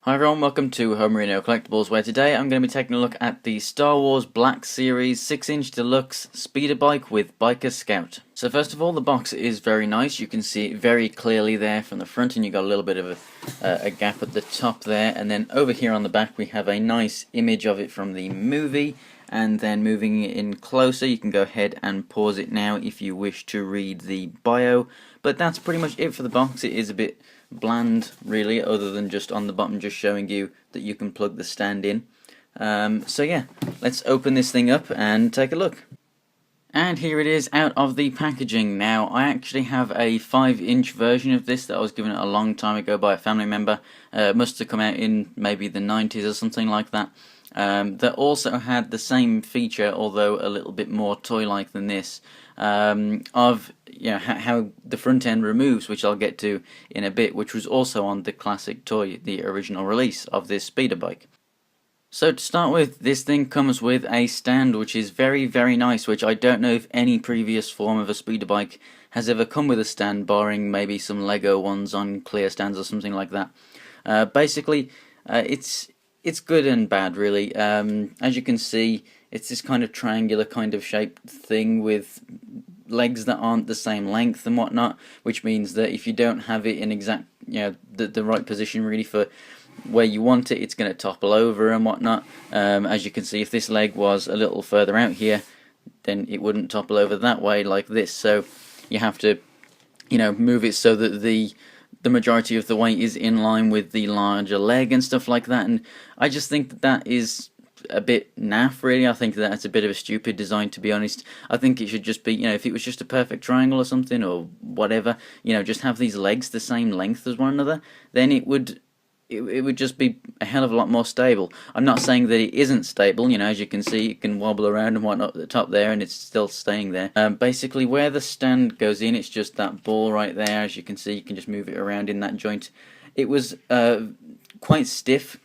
Hi everyone, welcome to Homerino Collectibles, where today I'm going to be taking a look at the Star Wars Black Series 6-inch Deluxe Speeder Bike with Biker Scout. So first of all, the box is very nice. You can see it very clearly there from the front, and you got a little bit of a gap at the top there, and then over here on the back we have a nice image of it from the movie. And then moving it in closer, you can go ahead and pause it now if you wish to read the bio. But that's pretty much it for the box. It is a bit bland, really, other than just on the bottom just showing you that you can plug the stand in. So yeah, let's open this thing up and take a look. And here it is out of the packaging. Now, I actually have a 5-inch version of this that I was given a long time ago by a family member. It must have come out in maybe the 90s or something like that. That also had the same feature, although a little bit more toy-like than this, of how the front end removes, which I'll get to in a bit, which was also on the classic toy, the original release of this speeder bike. So to start with, this thing comes with a stand which is very, very nice, which I don't know if any previous form of a speeder bike has ever come with a stand, barring maybe some Lego ones on clear stands or something like that. Basically, it's good and bad, really. As you can see, it's this kind of triangular kind of shaped thing with legs that aren't the same length and whatnot, which means that if you don't have it in exact, the right position really for where you want it, it's going to topple over and whatnot. As you can see, if this leg was a little further out here, then it wouldn't topple over that way like this. So you have to, move it so that the majority of the weight is in line with the larger leg and stuff like that. And I just think that is a bit naff, really. I think that's a bit of a stupid design, to be honest. I think it should just be, if it was just a perfect triangle or something or whatever, just have these legs the same length as one another, then it would just be a hell of a lot more stable. I'm not saying that it isn't stable, as you can see, it can wobble around and whatnot at the top there, and it's still staying there. Basically, where the stand goes in, it's just that ball right there. As you can see, you can just move it around in that joint. It was quite stiff,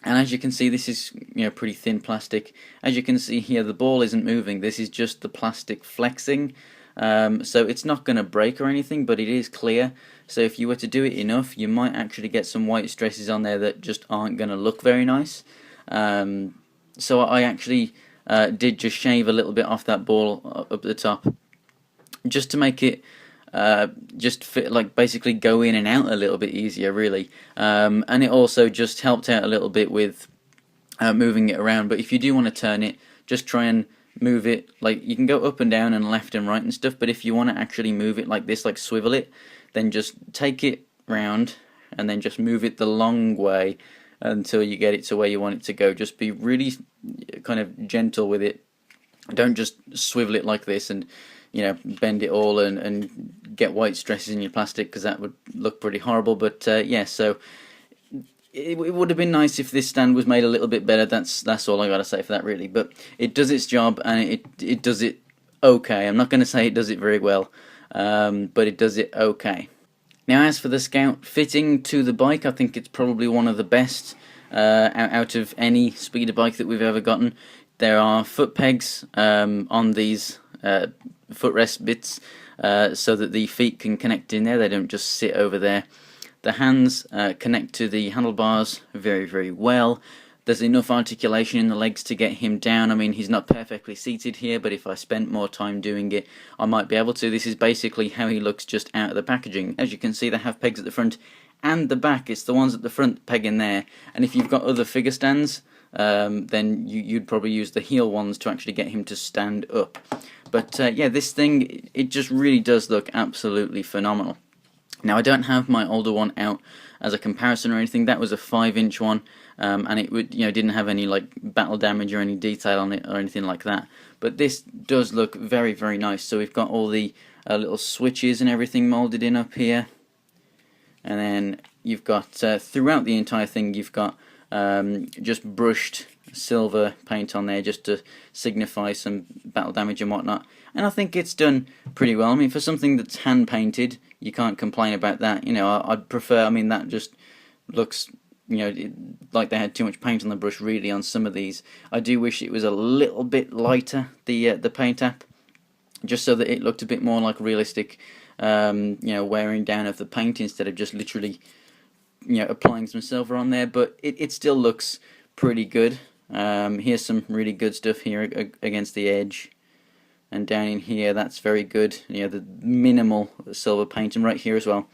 and as you can see, this is pretty thin plastic. As you can see here, the ball isn't moving. This is just the plastic flexing. So it's not going to break or anything, but it is clear. So if you were to do it enough, you might actually get some white stresses on there that just aren't going to look very nice. So I actually did just shave a little bit off that ball up the top, just to make it just fit, like basically go in and out a little bit easier, really. And it also just helped out a little bit with moving it around. But if you do want to turn it, just try and move it, like you can go up and down and left and right and stuff, but if you want to actually move it like this, like swivel it, then just take it round and then just move it the long way until you get it to where you want it to go. Just be really kind of gentle with it. Don't just swivel it like this and bend it all and get white stresses in your plastic, because that would look pretty horrible. But yeah, so it would have been nice if this stand was made a little bit better. That's all I gotta say for that, really. But it does its job, and it does it okay. I'm not going to say it does it very well, but it does it okay. Now, as for the Scout fitting to the bike, I think it's probably one of the best out of any speeder bike that we've ever gotten. There are foot pegs on these footrest bits, so that the feet can connect in there. They don't just sit over there. The hands connect to the handlebars very, very well. There's enough articulation in the legs to get him down. I mean, he's not perfectly seated here, but if I spent more time doing it, I might be able to. This is basically how he looks just out of the packaging. As you can see, they have pegs at the front and the back. It's the ones at the front peg in there. And if you've got other figure stands, then you'd probably use the heel ones to actually get him to stand up. But yeah, this thing, it just really does look absolutely phenomenal. Now, I don't have my older one out as a comparison or anything. That was a 5-inch one, and it would, didn't have any like battle damage or any detail on it or anything like that. But this does look very, very nice. So we've got all the little switches and everything molded in up here, and then you've got throughout the entire thing, you've got just brushed silver paint on there just to signify some battle damage and whatnot. And I think it's done pretty well. I mean, for something that's hand painted, you can't complain about that. I'd prefer, I mean, that just looks, like they had too much paint on the brush, really, on some of these. I do wish it was a little bit lighter, the paint app, just so that it looked a bit more like realistic, wearing down of the paint, instead of just literally applying some silver on there, but it still looks pretty good. Here's some really good stuff here against the edge, and down in here, that's very good. The minimal silver paint, and right here as well,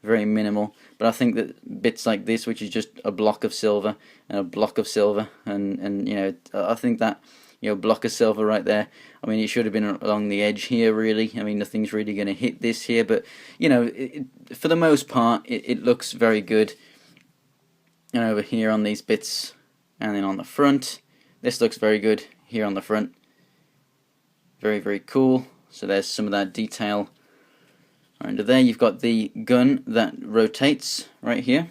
very minimal. But I think that bits like this, which is just a block of silver and a block of silver, and I think that block of silver right there, I mean, it should have been along the edge here, really. I mean, nothing's really going to hit this here, but for the most part, it looks very good. And over here on these bits, and then on the front, this looks very good here on the front. Very, very cool. So there's some of that detail. Under there, you've got the gun that rotates right here.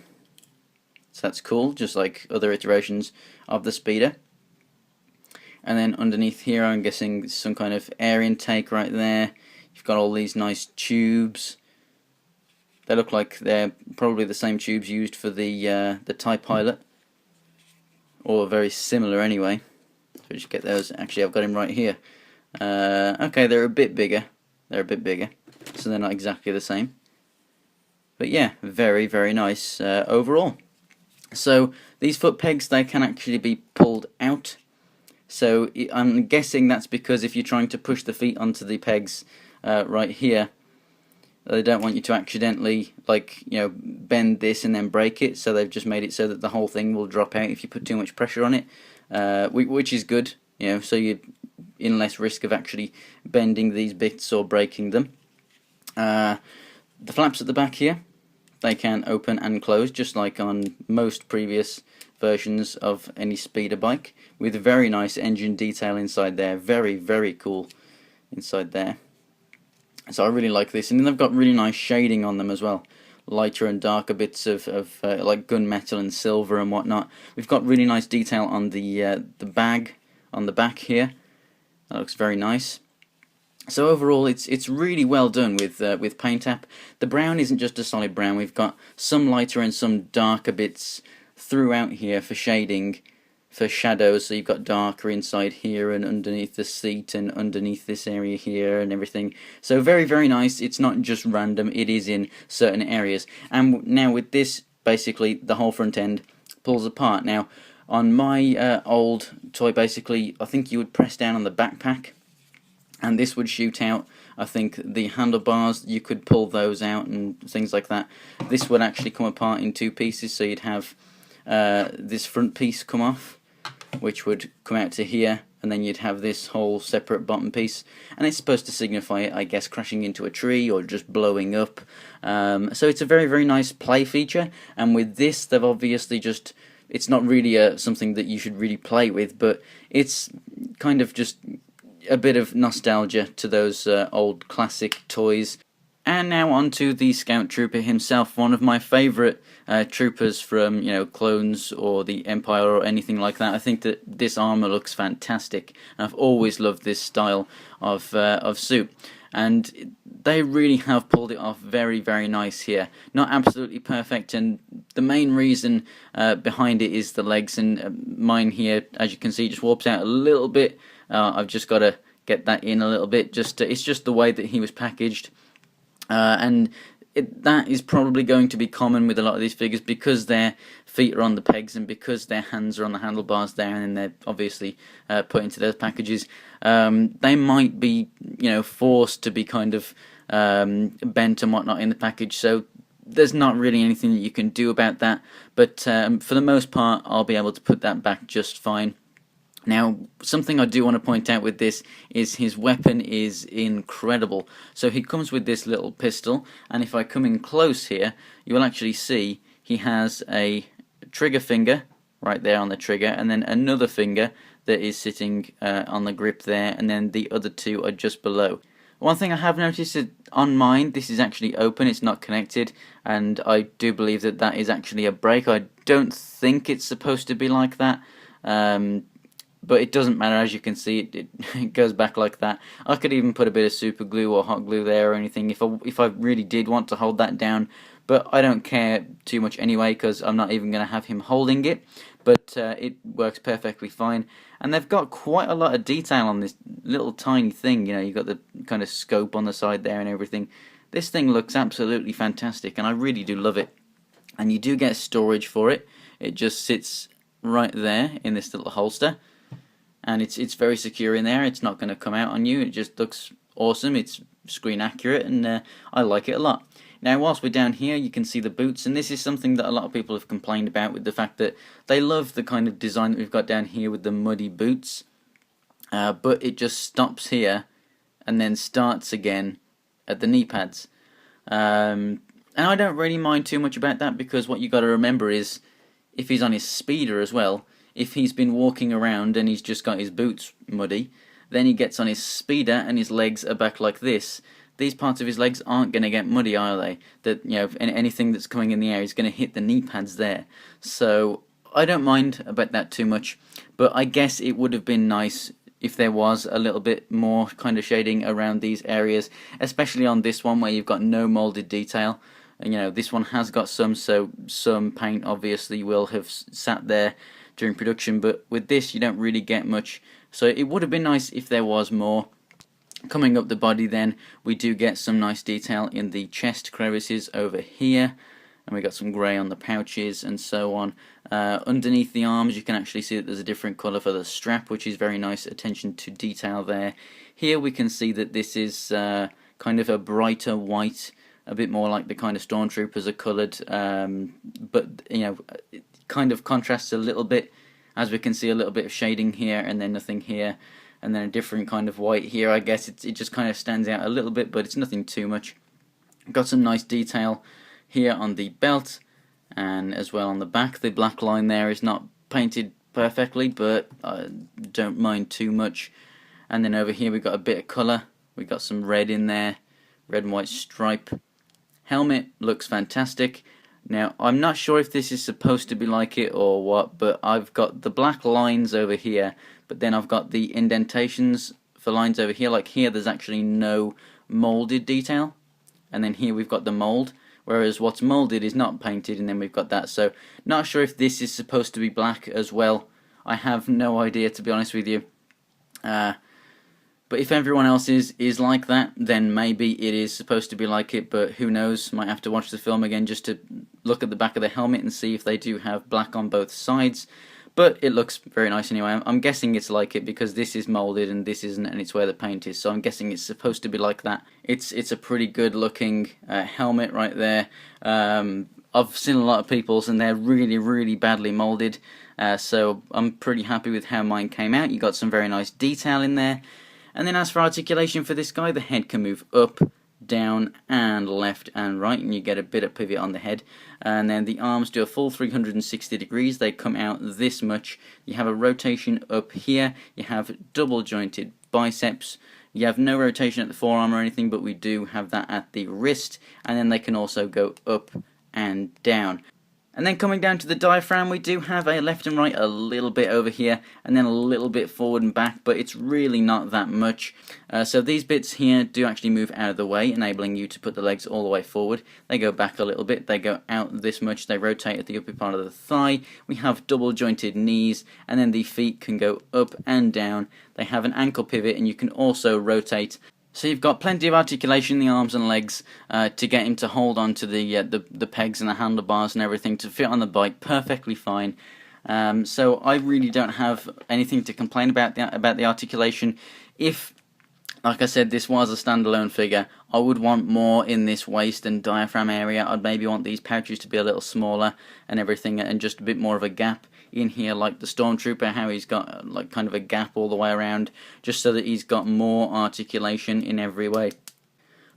So that's cool, just like other iterations of the speeder. And then underneath here, I'm guessing some kind of air intake right there. You've got all these nice tubes. They look like they're probably the same tubes used for the TIE Pilot, or very similar anyway. So just get those. Actually, I've got him right here. Okay, they're a bit bigger. So they're not exactly the same. But yeah, very, very nice overall. So these foot pegs, they can actually be pulled out. So I'm guessing that's because if you're trying to push the feet onto the pegs right here, they don't want you to accidentally bend this and then break it. So they've just made it so that the whole thing will drop out if you put too much pressure on it, which is good. So you're in less risk of actually bending these bits or breaking them. The flaps at the back here, they can open and close just like on most previous versions of any speeder bike, with very nice engine detail inside there. Very, very cool inside there. So I really like this, and then they've got really nice shading on them as well, lighter and darker bits of like gunmetal and silver and whatnot. We've got really nice detail on the bag on the back here. That looks very nice. So overall, it's really well done with Paint App. The brown isn't just a solid brown. We've got some lighter and some darker bits throughout here for shading, for shadows. So you've got darker inside here and underneath the seat and underneath this area here and everything. So very, very nice. It's not just random. It is in certain areas. And now with this, basically the whole front end pulls apart. Now on my old toy, basically I think you would press down on the backpack, and this would shoot out. I think the handlebars, you could pull those out and things like that. This would actually come apart in two pieces, so you'd have this front piece come off, which would come out to here, and then you'd have this whole separate bottom piece, and it's supposed to signify, I guess, crashing into a tree or just blowing up. So it's a very, very nice play feature, and with this they've obviously just, it's not really something that you should really play with, but it's kind of just a bit of nostalgia to those old classic toys. And now on to the Scout Trooper himself, one of my favourite troopers from Clones or the Empire or anything like that. I think that this armour looks fantastic, and I've always loved this style of suit, and they really have pulled it off very, very nice here. Not absolutely perfect, and the main reason behind it is the legs, and mine here, as you can see, just warps out a little bit. I've just got to get that in a little bit. It's just the way that he was packaged, and that is probably going to be common with a lot of these figures, because their feet are on the pegs and because their hands are on the handlebars there, and then they're obviously put into those packages. They might be forced to be kind of bent and whatnot in the package, so there's not really anything that you can do about that, but for the most part I'll be able to put that back just fine. Now, something I do want to point out with this is his weapon is incredible. So he comes with this little pistol, and if I come in close here, you will actually see he has a trigger finger right there on the trigger, and then another finger that is sitting on the grip there, and then the other two are just below. One thing I have noticed is on mine, this is actually open, it's not connected, and I do believe that that is actually a brake. I don't think it's supposed to be like that. But it doesn't matter, as you can see, it goes back like that. I could even put a bit of super glue or hot glue there or anything if I really did want to hold that down, but I don't care too much anyway, because I'm not even going to have him holding it, but it works perfectly fine. And they've got quite a lot of detail on this little tiny thing. You've got the kind of scope on the side there and everything. This thing looks absolutely fantastic, and I really do love it. and you do get storage for it. It just sits right there in this little holster, and it's very secure in there. It's not going to come out on you. It just looks awesome. It's screen accurate, and I like it a lot. Now, whilst we're down here, you can see the boots, and this is something that a lot of people have complained about, with the fact that they love the kind of design that we've got down here with the muddy boots, but it just stops here and then starts again at the knee pads. And I don't really mind too much about that, because what you got to remember is, if he's on his speeder as well, if he's been walking around and he's just got his boots muddy, then he gets on his speeder and his legs are back like this. These parts of his legs aren't going to get muddy, are they? That, you know, anything that's coming in the air is going to hit the knee pads there. So I don't mind about that too much, but I guess it would have been nice if there was a little bit more kind of shading around these areas, especially on this one where you've got no molded detail. And, you know, this one has got some, so some paint obviously will have sat there during production, but with this you don't really get much. So it would have been nice if there was more. Coming up the body, then we do get some nice detail in the chest crevices over here, and we got some grey on the pouches and so on. Underneath the arms you can actually see that there's a different colour for the strap, which is very nice attention to detail there. Here we can see that this is kind of a brighter white, a bit more like the kind of stormtroopers are coloured, but you know, it kind of contrasts a little bit, as we can see a little bit of shading here and then nothing here, and then a different kind of white here. I guess it just kind of stands out a little bit, but it's nothing too much. Got some nice detail here on the belt, and as well on the back. The black line there is not painted perfectly, but I don't mind too much. And then over here we've got a bit of colour. We've got some red in there, red and white stripe. Helmet looks fantastic. Now, I'm not sure if this is supposed to be like it or what, but I've got the black lines over here, but then I've got the indentations for lines over here. Like here, there's actually no molded detail, and then here we've got the mold, whereas what's molded is not painted, and then we've got that. So, not sure if this is supposed to be black as well. I have no idea, to be honest with you. But if everyone else is like that, then maybe it is supposed to be like it, but who knows. Might have to watch the film again just to look at the back of the helmet and see if they do have black on both sides. But it looks very nice anyway. I'm guessing it's like it, because this is molded and this isn't, and it's where the paint is, so I'm guessing it's supposed to be like that. It's a pretty good looking helmet right there. I've seen a lot of people's and they're really, really badly molded, so I'm pretty happy with how mine came out. You got some very nice detail in there. And then as for articulation for this guy, the head can move up, down, and left and right, and you get a bit of pivot on the head. And then the arms do a full 360 degrees. They come out this much. You have a rotation up here. You have double jointed biceps. You have no rotation at the forearm or anything, but we do have that at the wrist. And then they can also go up and down. And then coming down to the diaphragm, we do have a left and right a little bit over here, and then a little bit forward and back, but it's really not that much. So these bits here do actually move out of the way, enabling you to put the legs all the way forward. They go back a little bit, they go out this much, they rotate at the upper part of the thigh. We have double jointed knees, and then the feet can go up and down. They have an ankle pivot, and you can also rotate. So you've got plenty of articulation in the arms and legs to get him to hold on to the pegs and the handlebars and everything to fit on the bike perfectly fine. So I really don't have anything to complain about the articulation. If, like I said, this was a standalone figure, I would want more in this waist and diaphragm area. I'd maybe want these pouches to be a little smaller and everything, and just a bit more of a gap in here, like the Stormtrooper, how he's got like kind of a gap all the way around, just so that he's got more articulation in every way.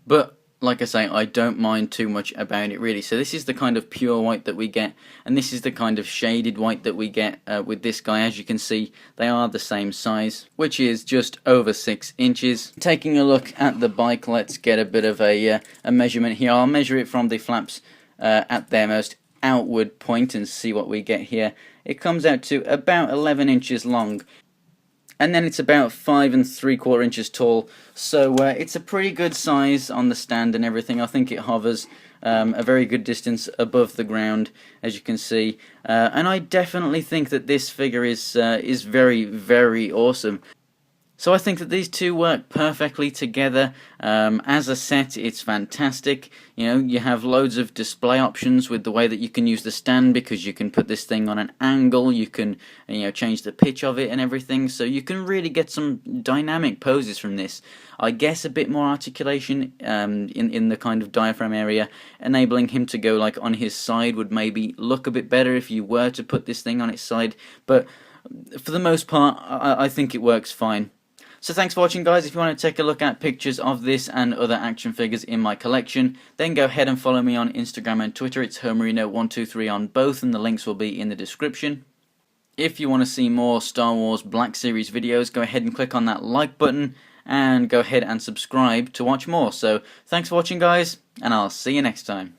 But like I say, I don't mind too much about it really. So this is the kind of pure white that we get, and this is the kind of shaded white that we get with this guy. As you can see, they are the same size, which is just over 6 inches. Taking a look at the bike, let's get a bit of a measurement here. I'll measure it from the flaps at their most outward point and see what we get here. It comes out to about 11 inches long, and then it's about 5 3/4 inches tall, so it's a pretty good size on the stand and everything. I think it hovers a very good distance above the ground, as you can see, and I definitely think that this figure is very, very awesome. So I think that these two work perfectly together. As a set, it's fantastic. You know, you have loads of display options with the way that you can use the stand, because you can put this thing on an angle, you can, you know, change the pitch of it and everything, so you can really get some dynamic poses from this. I guess a bit more articulation in the kind of diaphragm area, enabling him to go like on his side would maybe look a bit better if you were to put this thing on its side, but for the most part, I think it works fine. So thanks for watching, guys. If you want to take a look at pictures of this and other action figures in my collection, then go ahead and follow me on Instagram and Twitter. It's Homerino123 on both, and the links will be in the description. If you want to see more Star Wars Black Series videos, go ahead and click on that like button, and go ahead and subscribe to watch more. So thanks for watching, guys, and I'll see you next time.